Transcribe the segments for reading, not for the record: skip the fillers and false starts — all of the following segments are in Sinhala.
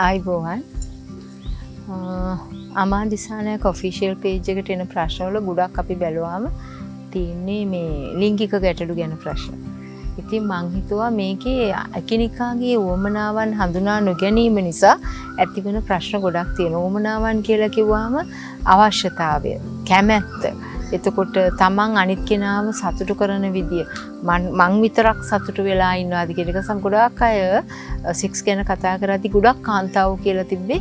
ආයිබෝවන් අමා දිසානායක ඔෆිෂියල් පේජ් එකට එන ප්‍රශ්නවල ගොඩක් අපි බැලුවාම තියෙන්නේ මේ ලිංගික ගැටලු ගැන ප්‍රශ්න. ඉතින් මං හිතුවා මේකේ එකිනෙකාගේ වමනාවන් හඳුනා නොගැනීම නිසා ඇතිවන ප්‍රශ්න ගොඩක් තියෙනවා. වමනාවන් කියලා කිව්වම අවශ්‍යතාවය, කැමැත්ත, එතකොට තමන් අනිත් කෙනාව සතුටු කරන විදිය, මං විතරක් සතුටු වෙලා ඉන්නවාද කියන එක ගොඩාක් අය සෙක්ස් ගැන කතා කරද්දී ගොඩක් කාන්තාවෝ කියලා තිබ්බේ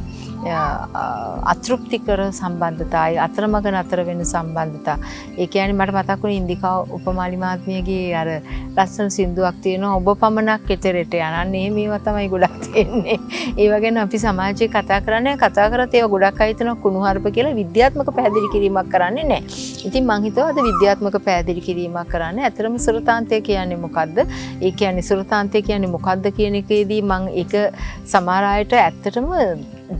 අතෘප්තිකර සම්බන්ධතාවය, අතරමඟ නතර වෙන සම්බන්ධතා. ඒ කියන්නේ මට මතක් වුණේ ඉන්දිකා උපමාලි මහත්මියගේ අර ලස්සන සින්දුවක් තියෙනවා, ඔබ පමණක් එතරට යන. අන්න මේවා තමයි ගොඩක් තියෙන්නේ. ඒව ගැන අපි සමාජයේ කතා කරන්නේ, කතා කරත් ඒවා ගොඩක් අය හිතනවා කුණුහරුප කියලා. විද්‍යාත්මක පැහැදිලි කිරීමක් කරන්නේ නැහැ. ඉතින් මං හිතුවා අද විද්‍යාත්මක පැහැදිලි කිරීමක් කරන්න. ඇත්තටම සුරතාන්තය කියන්නේ මොකද්ද? ඒ කියන්නේ සුරතාන්තය කියන්නේ මොකද්ද කියන එකේදී මං ඒක සමහර අයට ඇත්තටම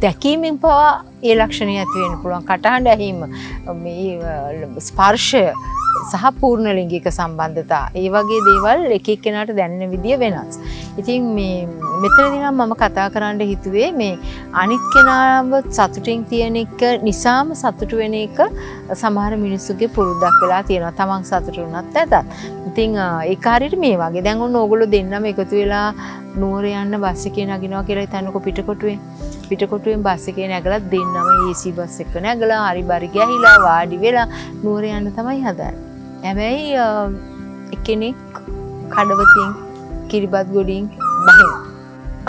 දැකීමෙන් පවා ඒ ලක්ෂණය ඇති වෙන්න පුළුවන්. කටහඬ ඇහිම, මේ ස්පර්ශය සහ පූර්ණ ලිංගික සම්බන්ධතා, ඒ වගේ දේවල් එක එක්කෙනාට දැනෙන විදිය වෙනස්. ඉතින් මේ මෙතනදී නම් මම කතා කරන්න හිතුවේ මේ අනිත් කෙනාව සතුටින් තියෙන එක නිසාම සතුටු වෙන එක සමහර මිනිස්සුගේ පුරුද්දක් වෙලා තියෙනවා. තමන් සතුටු වුණත් නැතත්. ඉතින් ඒක හරියට මේ වගේ. දැන් ඔන්න ඕගොල්ලෝ දෙන්නම එකතු වෙලා නුවර යන්න බස් එකේ නගිනවා කියලා හිතන්නකො පිටකොටුවෙන් බස් එකේ නැගලා දෙන්නම AC බස් එක නැගලා හරි බරි ගෑහිලා වාඩි වෙලා නුවර යන්න තමයි හදන්නේ. හැබැයි එක්කෙනෙක් කඩවතින් කිරිබත් ගොඩින් බහින.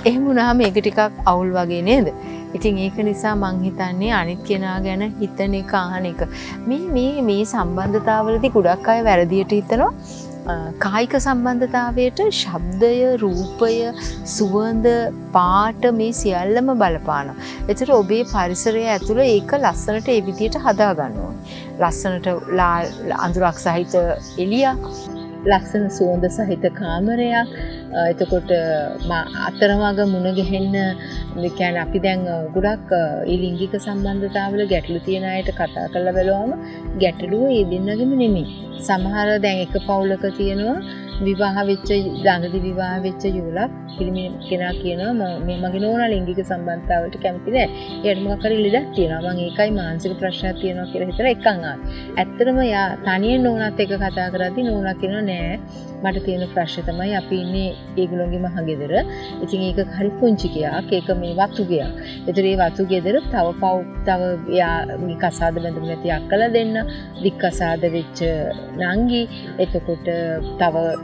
එහෙම වුණාම ඒක ටිකක් අවුල් වගේ නේද? ඉතින් ඒක නිසා මං හිතන්නේ අනිත් කෙනා ගැන හිතන එක, අහන එක. මේ සම්බන්ධතාවවලදී ගොඩක් අය වැරදියට හිතනවා. කායික සම්බන්ධතාවයට ශබ්දය, රූපය, සුවඳ, පාට මේ සියල්ලම බලපානවා. ඒතර ඔබේ පරිසරය ඇතුළේ ඒක ලස්සනට ඒ විදිහට හදා ගන්න ඕනේ. ලස්සනට අඳුරක් සහිත එළියක්, ලස්සන සුවඳ සහිත කාමරයක්. එතකොට අතරමඟ මුණ ගැහෙන්න, ඒ කියන්නේ අපි දැන් ගොඩක් ලිංගික සම්බන්ධතාවල ගැටලු තියෙන අයට කතා කරලා බලුවම ගැටලුව ඒ දෙන්නගෙම නෙමෙයි. සමහර දැන් එක පවුලක තියෙනවා විවාහ වෙච්ච, ළඟදී විවාහ වෙච්ච යුවලක්, පිරිමි කෙනා කියනවා මේ මගේ නෝනා ලිංගික සම්බන්ධතාවලට කැමති නෑ. එයාට මොකක් හරි ලෙඩක් තියෙනවා. මම ඒකයි මානසික ප්‍රශ්නයක් තියෙනවා කියලා හිතලා එකන් ආවා. ඇත්තටම යා තනියෙන් නෝනාත් එක්ක කතා කරද්දී නෝනා කියනවා නෑ මට තියෙන ප්‍රශ්නේ තමයි අපි ඉන්නේ ඒගොල්ලෝගේ මහ ගෙදර. ඉතින් ඒක හරි පුංචි ගයක්. ඒක මේ වතු ගයක්. ඒතර මේ වතු ගෙදර තව යා කසාද බඳුන නැති අක්කලා දෙන්න, දික් කසාද වෙච්ච නංගි, එතකොට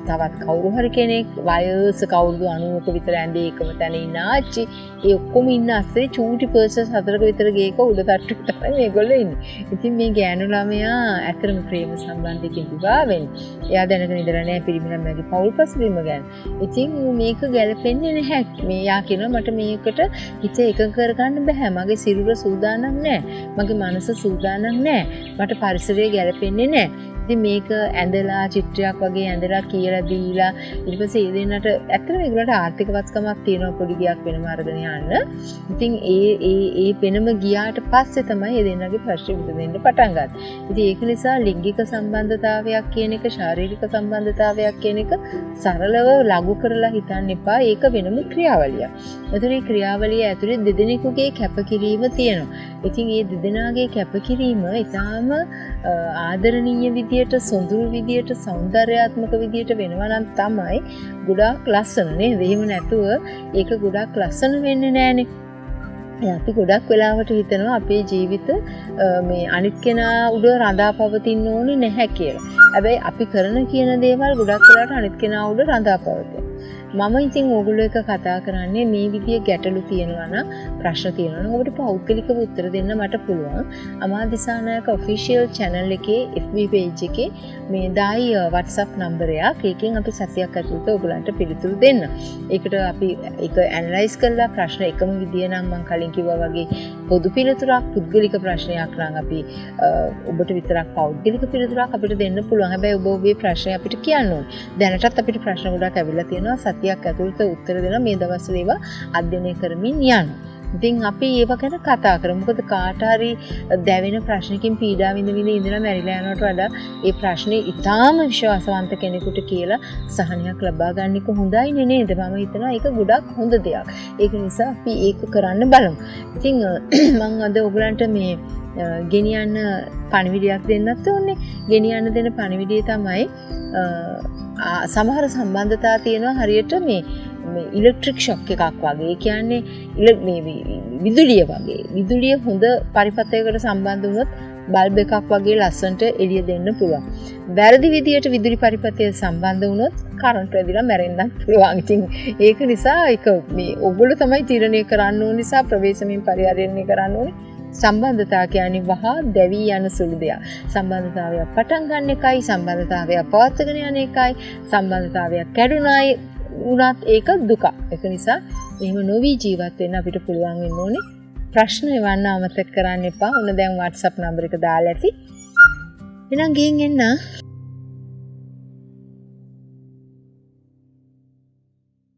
තවත් කවුරු හරි කෙනෙක් වයස කවුරුදු 90ක විතර ඇඳේ එකම තැන ඉන්න ආච්චි, ඒ ඔක්කොම ඉන්න අස්සේ චූටි පර්සස් 4ක විතර ගේක උඩ තට්ටුවට තමයි මේගොල්ලෝ ඉන්නේ. ඉතින් මේ ගෑනු ළමයා ඇත්තටම ප්‍රේම සම්බන්ධයකින් විවාහ වෙන්නේ. එයා දැනගෙන ඉඳලා නැහැ පිරිමි ළමයාගේ පෞල් පසුබිම ගැන. ඉතින් මේක ගැලපෙන්නේ නැහැ. මෙයා කියනවා මට මේකට හිත එකඟ කරගන්න බෑ. මගේ සිරුර සූදානම් නැහැ. මගේ මනස සූදානම් නැහැ. මට පරිසරය ගැලපෙන්නේ නැහැ. ඉතින් මේක ඇඳලා චිත්‍රයක් වගේ ඇඳලා කියලා දීලා ඊට පස්සේ ඒ දෙන්නට ඇත්තටම ඒගොල්ලන්ට ආර්ථික වත්කමක් තියෙනවා පොඩි ගියක් වෙනම අරගෙන යන්න. ඉතින් ඒ වෙනම ගියාට පස්සේ තමයි ඒ දෙන්නගේ ප්‍රශ්න විසඳෙන්න පටන් ගන්න. ඉතින් ඒක නිසා ලිංගික සම්බන්ධතාවයක් කියන එක, ශාරීරික සම්බන්ධතාවයක් කියන එක සරලව ලඝු කරලා හිතන්න එපා. ඒක වෙනම ක්‍රියාවලියක්. ඒතර මේ ක්‍රියාවලිය ඇතුලේ දෙදෙනෙකුගේ කැපකිරීම තියෙනවා. ඉතින් මේ දෙදෙනාගේ කැපකිරීම ඊටාම ආදරණීය විදියට, සොඳුරු විදියට, සෞන්දර්යාත්මක විදියට වෙනවා නම් තමයි ගොඩාක් ලස්සන නේද? එහෙම නැතුව ඒක ගොඩාක් ලස්සන වෙන්නේ නැහනේ. අපි ගොඩක් වෙලාවට හිතනවා අපේ ජීවිත මේ අනිත් කෙනා උඩ රඳා පවතින්න ඕනේ නැහැ කියලා. හැබැයි අපි කරන කියන දේවල් ගොඩක් වෙලාවට අනිත් කෙනා උඩ රඳා පවතිනවා. මම ඉතින් ඕගොල්ලෝ එක කතා කරන්නේ මේ විදිය ගැටලු තියෙනවා නම්, ප්‍රශ්න තියෙනවා නම් ඔබට පෞද්ගලිකව උත්තර දෙන්න මට පුළුවන්. අමා දිසානායක ඔෆිෂියල් channel එකේ FB page එකේ මේ දායි WhatsApp නම්බරයක්. ඒකෙන් අපි සතියක් ඇතුළත ඔයගලන්ට පිළිතුරු දෙන්න. ඒකට අපි ඒක ඇනලයිස් කරලා ප්‍රශ්න එකම විදිය නම් මම කලින් කිව්වා වගේ පොදු පිළිතුරක්, පුද්ගලික ප්‍රශ්නයක් නම් අපි ඔබට විතරක් පෞද්ගලික පිළිතුරක් අපිට දෙන්න පුළුවන්. හැබැයි ඔබ ඔබේ ප්‍රශ්නය අපිට කියන්න ඕනේ. දැනටත් අපිට ප්‍රශ්න ගොඩක් ඇවිල්ලා තියෙනවා. සතියක් ඇතුළත උත්තර දෙන මේ දවස්වල ඒවා අධ්‍යයනය කරමින් යන්න. ඉතින් අපි ඒව ගැන කතා කරමු. මොකද කාට හරි දැවෙන ප්‍රශ්නකින් පීඩා විඳින ඉඳලා මැරිලා යනවට වඩා ඒ ප්‍රශ්නේ ඊටාම විශ්වාසවන්ත කෙනෙකුට කියලා සහනයක් ලබා ගන්න එක හොඳයිනේ නේද? මම හිතනවා ඒක ගොඩක් හොඳ දෙයක්. ඒක නිසා අපි ඒක කරන්න බලමු. ඉතින් මම අද ඔයගලන්ට මේ ගෙනියන්න පණිවිඩයක් දෙන්නත් ඕනේ. ගෙනියන්න දෙන පණිවිඩය තමයි සමහර සම්බන්ධතා තියෙනවා හරියට මේ ඉලෙක්ට්‍රික් ෂොක් එකක් වගේ. ඒ කියන්නේ මේ විදුලිය වගේ. විදුලිය හොඳ පරිපථයකට සම්බන්ධ වුණොත් බල්බ් එකක් වගේ ලස්සනට එළිය දෙන්න පුළුවන්. වැරදි විදියට විදුලි පරිපථය සම්බන්ධ වුණොත් කරන්ට් වැදිලා මැරෙන්නත් පුළුවන්. ඉතින් ඒක නිසා ඒක මේ ඔයගොල්ලෝ තමයි තීරණය කරන්න ඕන නිසා ප්‍රවේශමෙන් පරිහරණය කරන්න ඕනේ. සම්බන්ධතා කියන්නේ වහා දැවි යන සුළු දෙයක්. සම්බන්ධතාවය පටන් ගන්න එකයි, සම්බන්ධතාවය පවත්වාගෙන යන එකයි, සම්බන්ධතාවය කැඩුනායි උනත් ඒක දුක. ඒක නිසා එහෙම නොවි ජීවත් වෙන්න අපිට පුළුවන් වෙන්න ඕනේ. ප්‍රශ්න එවන්න අමතක කරන්න එපා. උන දැන් WhatsApp නම්බර එක දාලා ඇති. එහෙනම් ගිහින් එන්න.